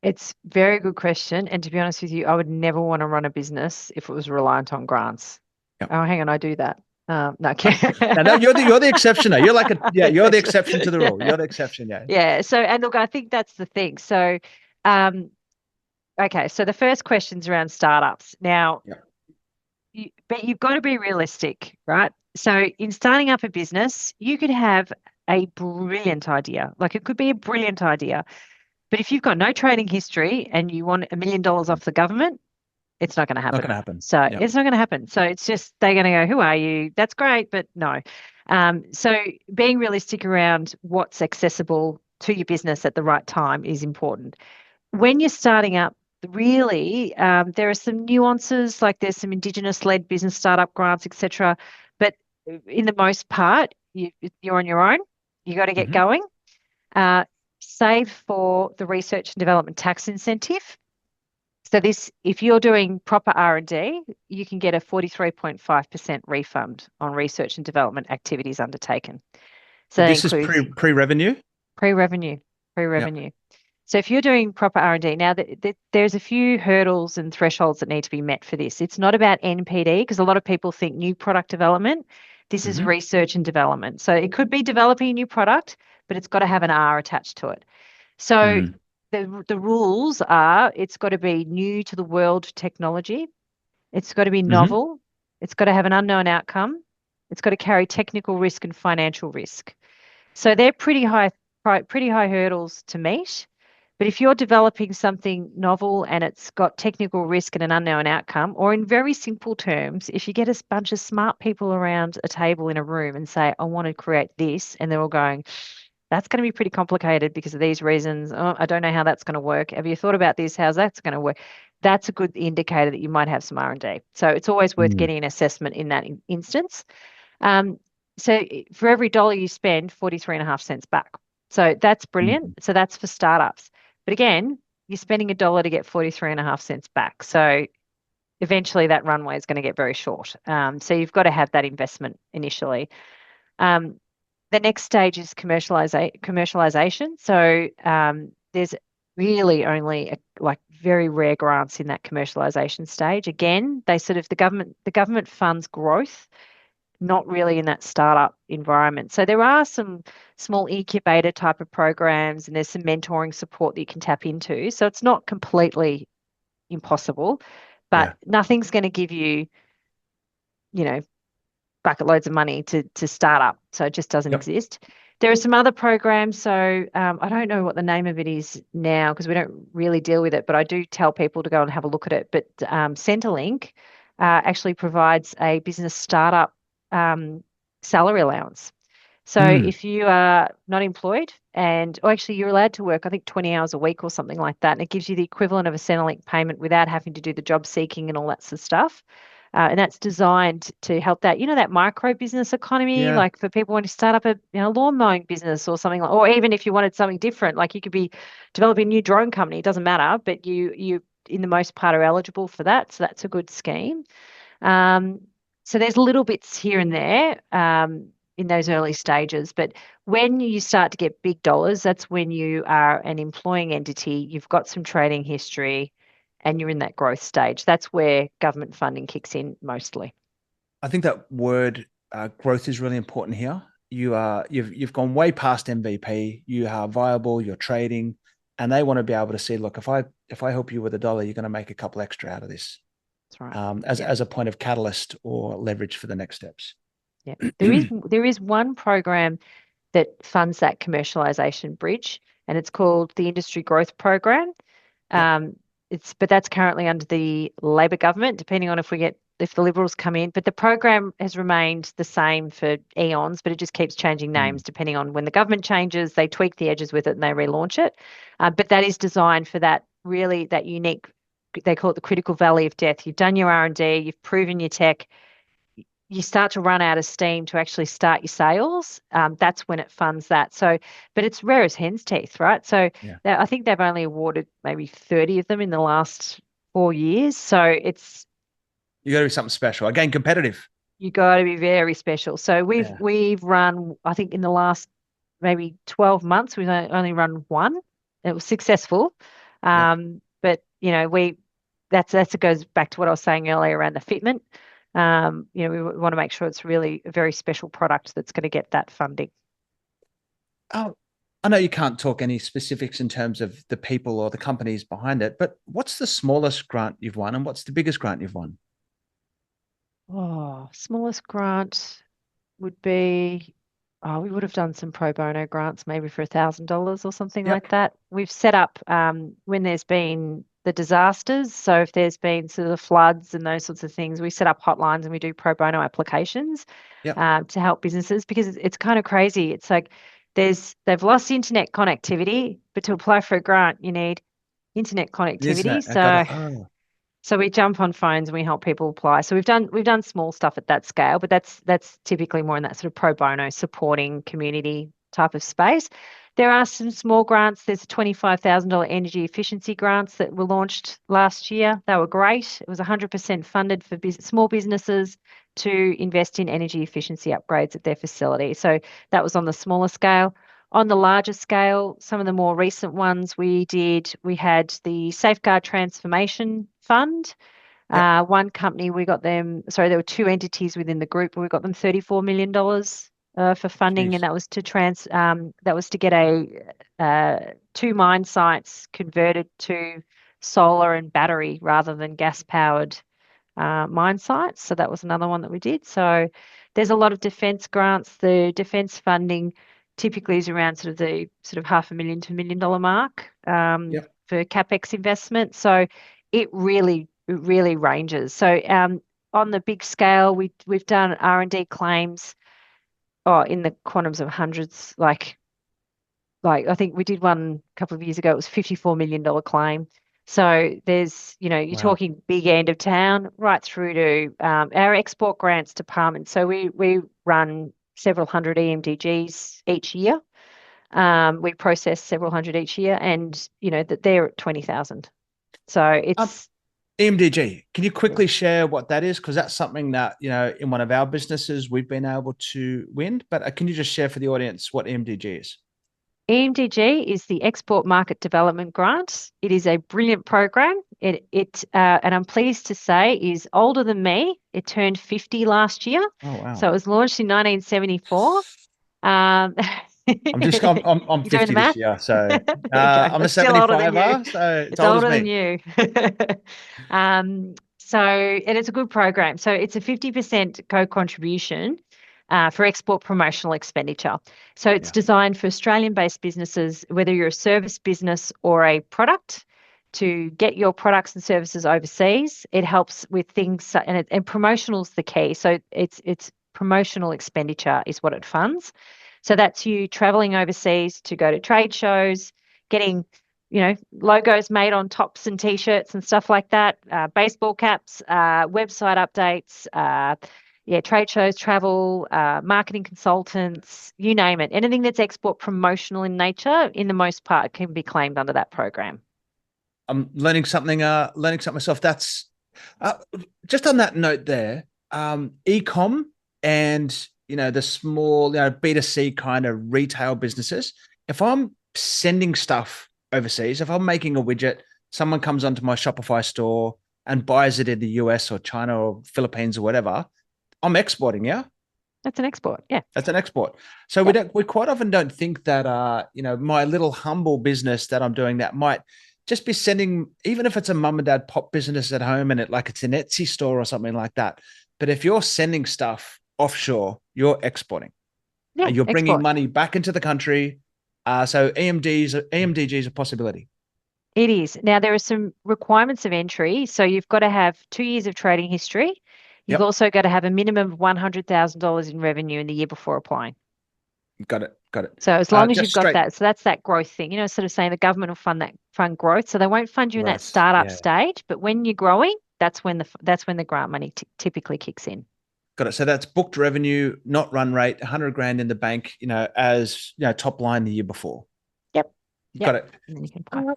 It's a very good question. And to be honest with you, I would never want to run a business if it was reliant on grants. Yep. Oh, hang on, I do that. No, okay. No, you're the exception. You're like you're the Exception. exception to the rule. Yeah. You're the exception. Yeah. Yeah. So, and look, I think that's the thing. So, um, okay. So the first question's around startups. Now, Yeah. but you've got to be realistic, right? So in starting up a business, you could have a brilliant idea. Like it could be a brilliant idea. But if you've got no trading history and you want $1 million off the government, it's not going to Not going happen. to happen. So Yeah. it's not going to happen. So it's just they're going to go, "Who are you?" That's great, but no. So being realistic around what's accessible to your business at the right time is important. When you're starting up, really, there are some nuances, like there's some Indigenous-led business startup grants, etc. But in the most part, you're on your own. You got to get Hmm. going. Uh, Save for the research and development tax incentive. So this, if you're doing proper R&D, you can get a 43.5% refund on research and development activities undertaken. So that This is includes pre-revenue. pre-revenue, Yeah. pre-revenue. So if you're doing proper R&D, now there's a few hurdles and thresholds that need to be met for this. It's not about NPD because a lot of people think new product development. This is Hmm. research and development. So it could be developing a new product, but it's got to have an R attached to it. So Mm. the rules are it's got to be new to the world technology. It's got to be Hmm. novel. It's got to have an unknown outcome. It's got to carry technical risk and financial risk. So they're pretty high hurdles to meet. But if you're developing something novel and it's got technical risk and an unknown outcome, or in very simple terms, if you get a bunch of smart people around a table in a room and say, I want to create this, and they're all going, that's going to be pretty complicated because of these reasons. Oh, I don't know how that's going to work. Have you thought about this? How's that's going to work? That's a good indicator that you might have some R&D. So it's always worth Mm. getting an assessment in that instance. Um, so for every dollar you spend, 43.5 cents back. So that's brilliant. Mm. So that's for startups. But again, you're spending a dollar to get 43.5 cents back. So eventually that runway is going to get very short. So you've got to have that investment initially. Um, the next stage is commercialization. So there's really only like very rare grants in that commercialization stage. Again, they sort of the government funds growth, not really in that startup environment. So there are some small incubator type of programs and there's some mentoring support that you can tap into. So it's not completely impossible, but Yeah. nothing's going to give you, you know, bucket loads of money to start up. So it just doesn't Yep. exist. There are some other programs. So I don't know what the name of it is now because we don't really deal with it, but I do tell people to go and have a look at it. But Centrelink actually provides a business startup salary allowance. So Mm. if you are not employed or actually you're allowed to work, I think 20 hours a week or something like that, and it gives you the equivalent of a Centrelink payment without having to do the job seeking and all that sort of stuff. And that's designed to help that micro business economy, Yeah. like for people wanting to start up a lawn mowing business or something like, or even if you wanted something different, like you could be developing a new drone company, it doesn't matter, but you in the most part are eligible for that. So that's a good scheme. Um, so there's little bits here and there in those early stages, but when you start to get big dollars, that's when you are an employing entity, you've got some trading history, and you're in that growth stage. That's where government funding kicks in mostly. I think that word growth is really important here. You've gone way past MVP. You are viable. You're trading, and they want to be able to see. Look, if I help you with a dollar, you're going to make a couple extra out of this, That's right. as Yeah. as a point of catalyst or leverage for the next steps. Yeah. There is one program that funds that commercialization bridge, and it's called the Industry Growth Program. Yep. Um, but that's currently under the Labor government, depending on if the Liberals come in. But the program has remained the same for eons, but it just keeps changing Mm. names depending on when the government changes. They tweak the edges with it and they relaunch it. But that is designed for that unique. They call it the critical valley of death. You've done your R&D, you've proven your tech, you start to run out of steam to actually start your sales. That's when it funds that. So, but it's rare as hen's teeth, right? So Yeah. I think they've only awarded maybe 30 of them in the last 4 years. So You got to be something special. Again, competitive. you got to be very special. So we've Yeah. we've run, I think in the last maybe 12 months, we've only run one. It was successful. Yep. But that's it goes back to what I was saying earlier around the fitment. We want to make sure it's really a very special product that's going to get that funding. Oh, I know you can't talk any specifics in terms of the people or the companies behind it, but what's the smallest grant you've won, and what's the biggest grant you've won? Oh, smallest grant would be, oh, we would have done some pro bono grants maybe for $1,000 or something like Yep. that. We've set up when there's been the disasters. So if there's been sort of the floods and those sorts of things, we set up hotlines and we do pro bono applications Yep. to help businesses because it's kind of crazy. It's like they've lost internet connectivity, but to apply for a grant, you need internet The connectivity. internet. I got So it. Oh, so we jump on phones and we help people apply. So we've done small stuff at that scale, but that's typically more in that sort of pro bono supporting community type of space. There are some small grants. There's a $25,000 energy efficiency grants that were launched last year. They were great. It was 100% funded for small businesses to invest in energy efficiency upgrades at their facility. So that was on the smaller scale. On the larger scale, some of the more recent ones we had the Safeguard Transformation Fund. yep. One company, we got them, sorry, there were two entities within the group, we got them $34 million for funding, and Jeez. that was to get two mine sites converted to solar and battery rather than gas powered mine sites. So that was another one that we did. So there's a lot of defence grants. The defence funding typically is around sort of $500,000 to $1 million mark Yep. for capex investment. So it really ranges. So on the big scale, we've done R&D claims in the quantums of hundreds, like I think we did one a couple of years ago. It was $54 million claim. So you're Wow. talking big end of town right through to our export grants department. So we run several hundred EMDGs each year. We process several hundred each year, and that they're at 20,000. So Um, it's EMDG, can you yeah. quickly share what that is? Because that's something that, in one of our businesses, we've been able to win. But can you just share for the audience what EMDG is? EMDG is the Export Market Development Grant. It is a brilliant program. And I'm pleased to say, is older than me. It turned 50 last year, Oh, so wow. it was launched in 1974. I'm You doing the 50 this math? year. So There you go. I'm a It's still older than you. 75er. So it's It's old as older than me. you. And it's a good program. So it's a 50% co-contribution for export promotional expenditure. So it's Yeah. designed for Australian-based businesses, whether you're a service business or a product, to get your products and services overseas. It helps with things, and promotional's the key. So it's promotional expenditure is what it funds. So that's you traveling overseas to go to trade shows, getting, logos made on tops and t-shirts and stuff like that, baseball caps, website updates, yeah, trade shows, travel, marketing consultants, you name it. Anything that's export promotional in nature, in the most part, can be claimed under that program. I'm learning something myself. That's uh, just on that note there, ecom and the small, B2C kind of retail businesses. If I'm sending stuff overseas, if I'm making a widget, someone comes onto my Shopify store and buys it in the US or China or Philippines or whatever, I'm exporting, yeah? That's an export. Yeah. That's an export. So Yep. we quite often don't think that my little humble business that I'm doing that might just be sending, even if it's a mum and dad pop business at home and it's an Etsy store or something like that. But if you're sending stuff offshore, you're exporting Yeah. and you're bringing Export. money back into the country. So EMDG is a possibility. It is. Now, there are some requirements of entry. So you've got to have 2 years of trading history. You've Yep. also got to have a minimum of $100,000 in revenue in the year before applying. Got it. Got it. So as long as Just you've got straight that, so that's that growth thing, sort of saying the government will fund growth. So they won't fund you in that growth. startup Yeah. stage, but when you're growing, that's when the grant money typically kicks in. Got it. So that's booked revenue, not run rate, 100 grand in the bank, as top line the year before. Yep. Got Yep. it. And then you can apply.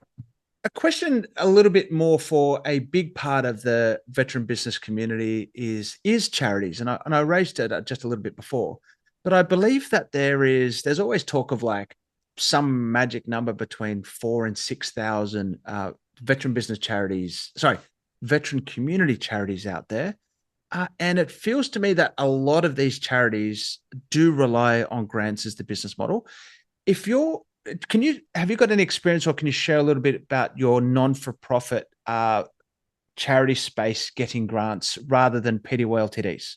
A question a little bit more for a big part of the veteran business community is charities, and I raised it just a little bit before, but I believe that there's always talk of like some magic number between 4 and 6,000 veteran business charities, sorry, veteran community charities out there. And it feels to me that a lot of these charities do rely on grants as the business model. If you're, have you got any experience or can you share a little bit about your non-for-profit charity space getting grants rather than PTY LTDs?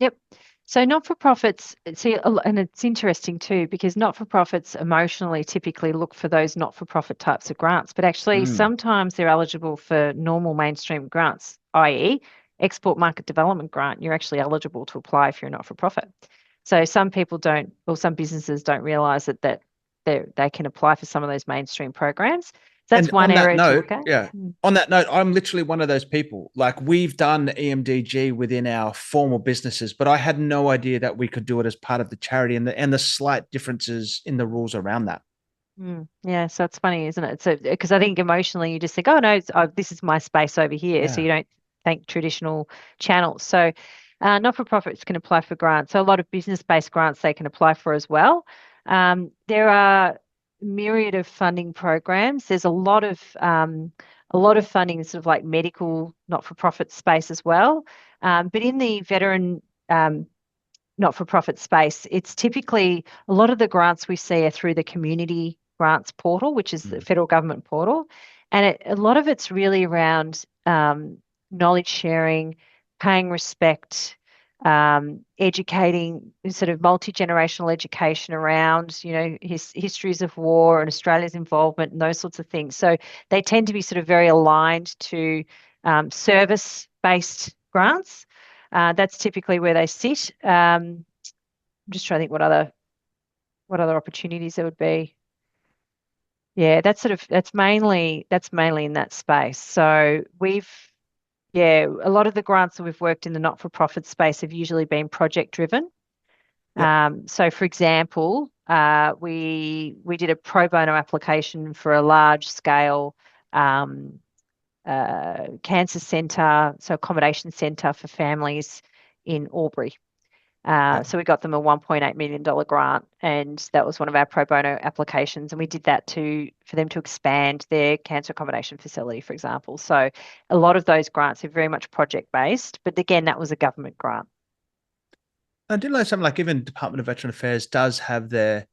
Yep. So not-for-profits, see, and it's interesting too, because not-for-profits emotionally typically look for those not-for-profit types of grants, but actually Mm. sometimes they're eligible for normal mainstream grants, i.e., export market development grant. You're actually eligible to apply if you're a not-for-profit. So some people don't, or some businesses don't realize that they can apply for some of those mainstream programs. So that's And one on that area to note, look at. yeah, Mm. on that note, I'm literally one of those people. Like we've done EMDG within our formal businesses, but I had no idea that we could do it as part of the charity and the slight differences in the rules around that. Yeah, so it's funny, isn't it? So because I think emotionally you just think, oh no, this is my space over here, so Yeah. you don't think traditional channels. So not-for-profits can apply for grants. So a lot of business-based grants they can apply for as well. There are myriad of funding programs. There's a lot of funding in sort of like medical not-for-profit space as well. But in the veteran not-for-profit space, it's typically a lot of the grants we see are through the community grants portal, which is the Mm. federal government portal. And a lot of it's really around knowledge sharing, paying respect, educating, sort of multi-generational education around, histories of war and Australia's involvement and those sorts of things. So they tend to be sort of very aligned to service-based grants. That's typically where they sit. I'm just trying to think what other opportunities there would be. Yeah, that's mainly in that space. So a lot of the grants that we've worked in the not-for-profit space have usually been project driven. Yep. So for example, we did a pro bono application for a large scale um, cancer centre, so accommodation centre for families in Albury. Yep. So we got them a $1.8 million grant, and that was one of our pro bono applications. And we did that for them to expand their cancer accommodation facility, for example. So a lot of those grants are very much project based, but again, that was a government grant. I did know something like even Department of Veteran Affairs does have their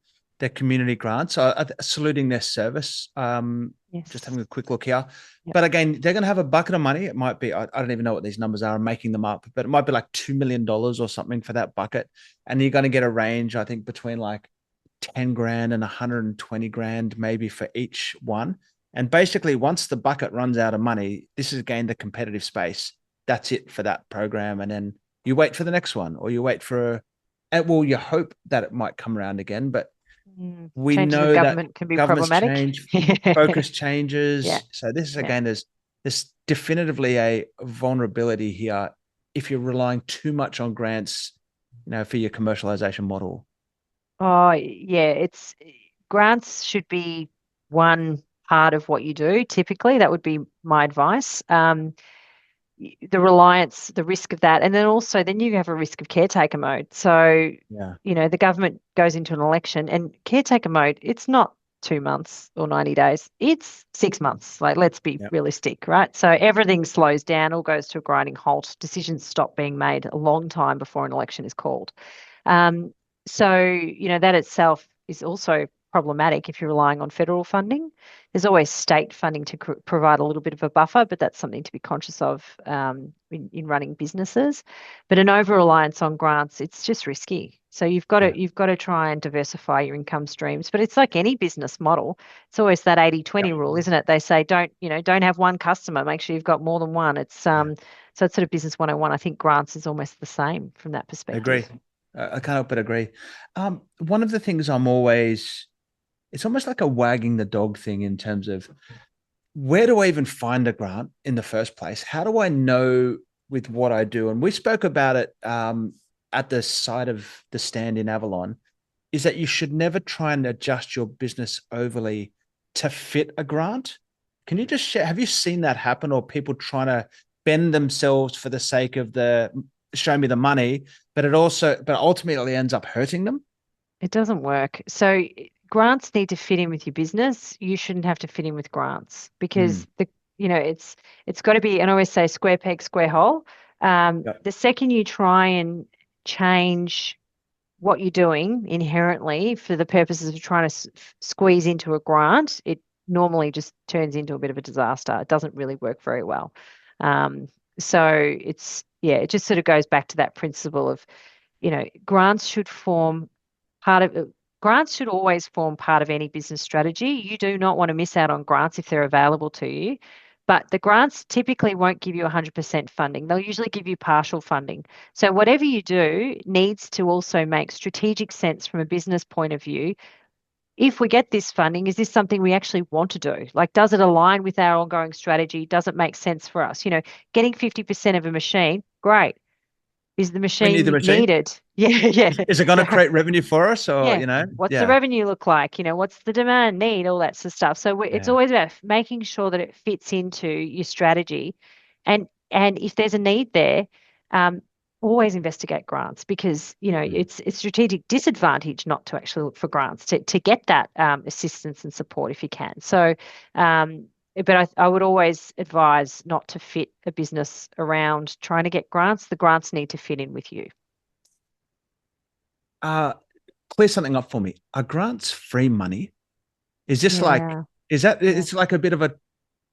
community grants. So saluting their service. Just Yes. having a quick look here. Yep. But again, they're going to have a bucket of money. It might be, I don't even know what these numbers are. I'm making them up, but it might be like $2 million or something for that bucket. And you're going to get a range, I think, between like 10 grand and 120 grand, maybe for each one. And basically, once the bucket runs out of money, this is again the competitive space. That's it for that program. And then you wait for the next one, or you wait for, and well, you hope that it might come around again. But we Changes of know that government can be governments problematic. change, focus Yeah. changes. So this is Yeah. again, there's definitively a vulnerability here if you're relying too much on grants, for your commercialization model. Oh, yeah. It's grants should be one part of what you do. Typically, that would be my advice. The reliance, the risk of that, and then also then you have a risk of caretaker mode. So, Yeah. the government goes into an election, and caretaker mode, it's not 2 months or 90 days. It's 6 months. Like, let's be Yeah. realistic, right? So everything slows down, all goes to a grinding halt. Decisions stop being made a long time before an election is called. Um, so, that itself is also problematic if you're relying on federal funding. There's always state funding to provide a little bit of a buffer, but that's something to be conscious of in running businesses. But an over reliance on grants, it's just risky. So you've got Yeah. to you've got to try and diversify your income streams. But it's like any business model. It's always that 80/20 rule, isn't it? They say don't have one customer. Make sure you've got more than one. Yeah. So it's sort of business 101. I think grants is almost the same from that I agree. perspective. I can't help but agree. One of the things it's almost like a wagging the dog thing in terms of where do I even find a grant in the first place? How do I know with what I do? And we spoke about it at the side of the stand in Avalon, is that you should never try and adjust your business overly to fit a grant. Can you just share? Have you seen that happen, or people trying to bend themselves for the sake of the show me the money, but ultimately ends up hurting them? It doesn't work. So grants need to fit in with your business. You shouldn't have to fit in with grants Mm. because it's got to be, and I always say square peg, square hole. Yep. The second you try and change what you're doing inherently for the purposes of trying to squeeze into a grant, it normally just turns into a bit of a disaster. It doesn't really work very well. Um, so it just sort of goes back to that principle of, grants should form part of grants should always form part of any business strategy. You do not want to miss out on grants if they're available to you. But the grants typically won't give you 100% funding. They'll usually give you partial funding. So whatever you do needs to also make strategic sense from a business point of view. If we get this funding, is this something we actually want to do? Like, does it align with our ongoing strategy? Does it make sense for us? Getting 50% of a machine, great. Is the We need the machine machine. needed? Yeah, yeah. Is it going to create revenue for us, or Yeah. What's the yeah, revenue look like? What's the demand need? All that sort of stuff. So it's yeah. always about making sure that it fits into your strategy, and if there's a need there, um, always investigate grants because Mm. it's strategic disadvantage not to actually look for grants to get that assistance and support if you can. So, but I would always advise not to fit a business around trying to get grants. The grants need to fit in with you. uh, clear something up for me. Are grants free money? Is this like, Yeah, is that, yeah. it's like a bit of a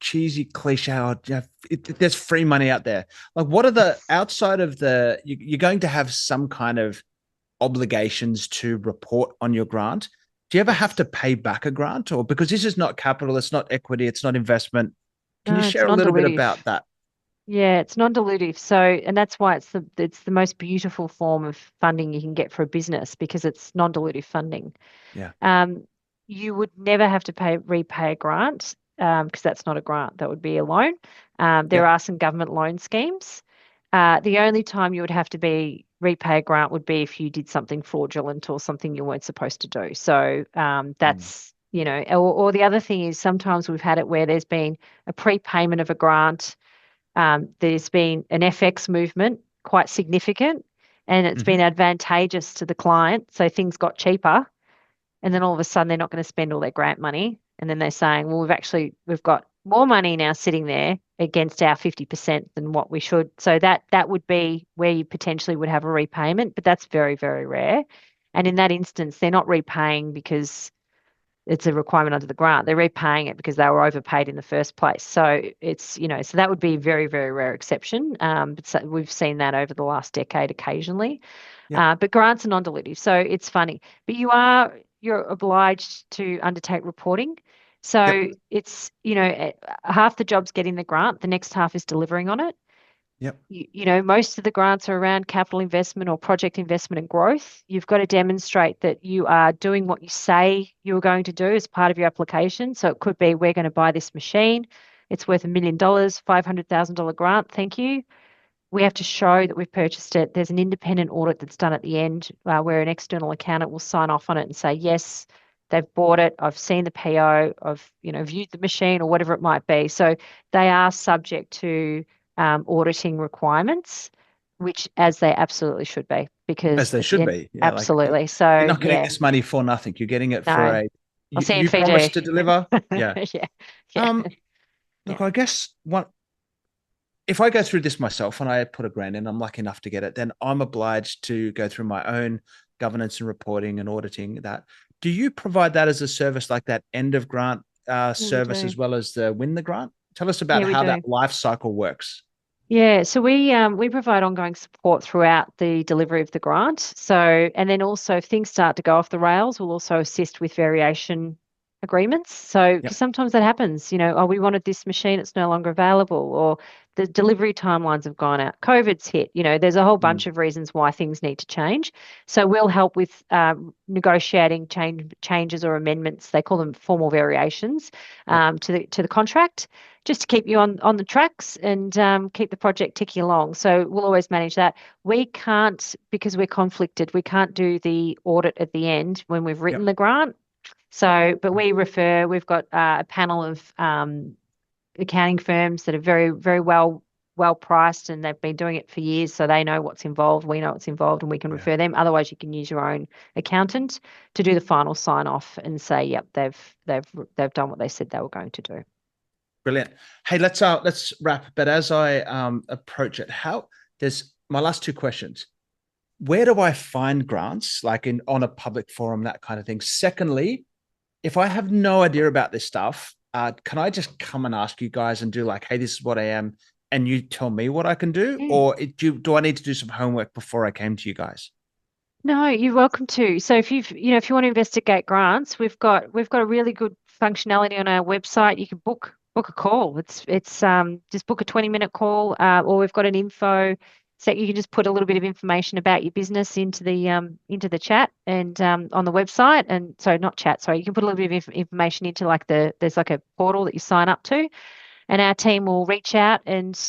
cheesy cliche. Or, yeah, there's free money out there. Like, what are the, It's outside of you're going to have some kind of obligations to report on your grant. Do you ever have yes. to pay back a grant, or because this is not capital, it's not equity, it's not investment? Can you No, it's share a little bit non-dilutive. about that? Yeah, it's non-dilutive. So, and that's why it's the most beautiful form of funding you can get for a business because it's non-dilutive funding. Yeah. Um, you would never have to repay a grant because that's not a grant. That would be a loan. There Yep. are some government loan schemes. The only time you would have to be repay a grant would be if you did something fraudulent or something you weren't supposed to do. So Mm. that's, or the other thing is sometimes we've had it where there's been a prepayment of a grant. There's been an FX movement, quite significant, and it's Mm-hmm. been advantageous to the client. So things got cheaper, and then all of a sudden they're not going to spend all their grant money. And then they're saying, well, we've got more money now sitting there against our 50% than what we should. So that would be where you potentially would have a repayment, but that's very, very rare. And in that instance, they're not repaying because it's a requirement under the grant. They're repaying it because they were overpaid in the first place. So it's, so that would be a very, very rare exception. But so we've seen that over the last decade occasionally. Yep. But grants are non-dilutive, so it's funny. But you're obliged to undertake reporting. Yep. So it's, half the job's getting the grant, the next half is delivering on it. Yep. Most of the grants are around capital investment or project investment and growth. You've got to demonstrate that you are doing what you say you're going to do as part of your application. So it could be we're going to buy this machine. It's worth $1 million, $500,000 grant. Thank you. We have to show that we've purchased it. There's an independent audit that's done at the end where an external accountant will sign off on it and say, yes, they've bought it. I've seen the PO. I've, viewed the machine or whatever it might be. So they are subject to auditing requirements, which as they absolutely should be, As because they at the should end, be. Yeah. Like, absolutely. you're So not getting yeah, this money for nothing. You're getting it for no, a, I'll see you in you promised Fiji. to deliver. Yeah. Yeah, yeah, Um, yeah. Look, I guess what, if I go through this myself and I put a grant in, I'm lucky enough to get it, then I'm obliged to go through my own governance and reporting and auditing that. Do you provide that as a service, like that end of grant Yeah, we service, do. as well as the win the grant? Tell us about Yeah, we how that do. life cycle works. Yeah, so we provide ongoing support throughout the delivery of the grant. So, and then also if things start to go off the rails, we'll also assist with variation agreements. So, because Yep. sometimes that happens, oh, we wanted this machine, it's no longer available, or the delivery timelines have gone out, COVID's hit, there's a whole Mm. bunch of reasons why things need to change. So, we'll help with negotiating changes or amendments. They call them formal variations Yep. to the contract just to keep you on the tracks and keep the project ticking along. So we'll always manage that. We can't, because we're conflicted, we can't do the audit at the end when we've written Yep. the grant. So, but we've got a panel of accounting firms that are very, very well priced and they've been doing it for years. So they know what's involved, we know what's involved, and we can Yeah. refer them. Otherwise, you can use your own accountant to do the final sign off and say, yep, they've done what they said they were going to do. Brilliant. Hey, let's wrap. But as I approach it, how there's my last two questions. Where do I find grants, like in on a public forum, that kind of thing? Secondly, if I have no idea about this stuff, can I just come and ask you guys and do like, hey, this is what I am, and you tell me what I can do, Yeah. or do I need to do some homework before I came to you guys? No, you're welcome to. So if you want to investigate grants, we've got a really good functionality on our website. You can book a call. It's just book a 20-minute call, or we've got an info. So you can just put a little bit of information about your business into the chat and on the website. And so not chat, sorry, you can put a little bit of information into like there's like a portal that you sign up to and our team will reach out and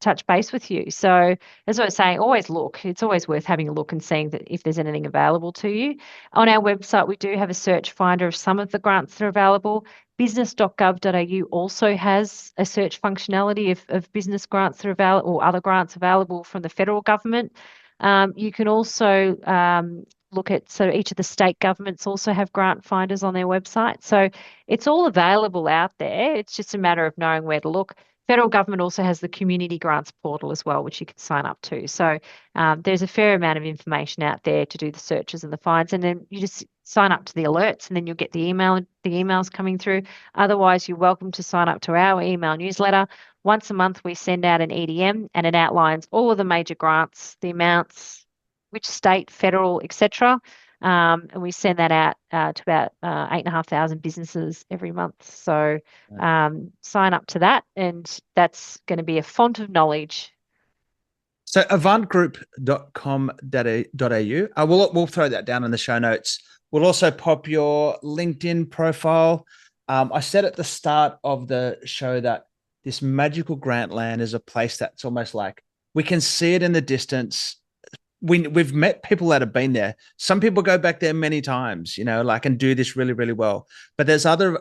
touch base with you. So, as I was saying, always look. It's always worth having a look and seeing that if there's anything available to you. On our website, we do have a search finder of some of the grants that are available. Business.gov.au also has a search functionality of business grants that are available or other grants available from the federal government. You can also look at, so each of the state governments also have grant finders on their website. So it's all available out there. It's just a matter of knowing where to look. federal government also has the community grants portal as well, which you can sign up to. So there's a fair amount of information out there to do the searches and the finds, and then you just sign up to the alerts, and then you'll get the emails coming through. Otherwise, you're welcome to sign up to our email newsletter. Once a month, we send out an EDM, and it outlines all of the major grants, the amounts, which state, federal, etc. And we send that out to about 8,500 businesses every month. So sign up to that, and that's going to be a font of knowledge. So avantgroup.com.au. We'll throw that down in the show notes. We'll also pop your LinkedIn profile. I said at the start of the show that this magical grant land is a place that's almost like we can see it in the distance. We've met people that have been there. Some people go back there many times, like, and do this really, really well. But there's others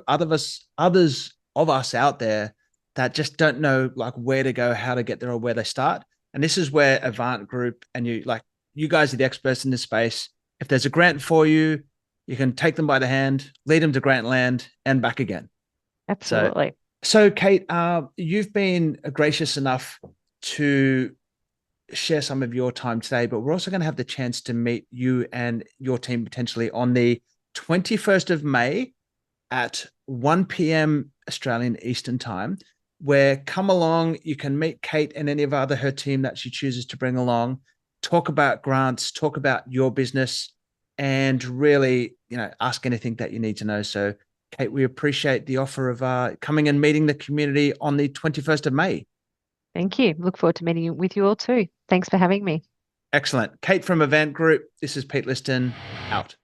of us out there that just don't know like where to go, how to get there, or where they start. And this is where Avant Group and you guys are the experts in this space. If there's a grant for you, you can take them by the hand, lead them to grant land and back again. Absolutely. So Kate, you've been gracious enough to share some of your time today, but we're also going to have the chance to meet you and your team potentially on the 21st of May at 1 p.m. Australian Eastern Time, where come along, you can meet Kate and any of her team that she chooses to bring along, talk about grants, talk about your business, and really, ask anything that you need to know. So Kate, we appreciate the offer of coming and meeting the community on the 21st of May. Thank you. Look forward to meeting with you all too. Thanks for having me. Excellent. Kate from Avant Group. This is Pete Liston, out.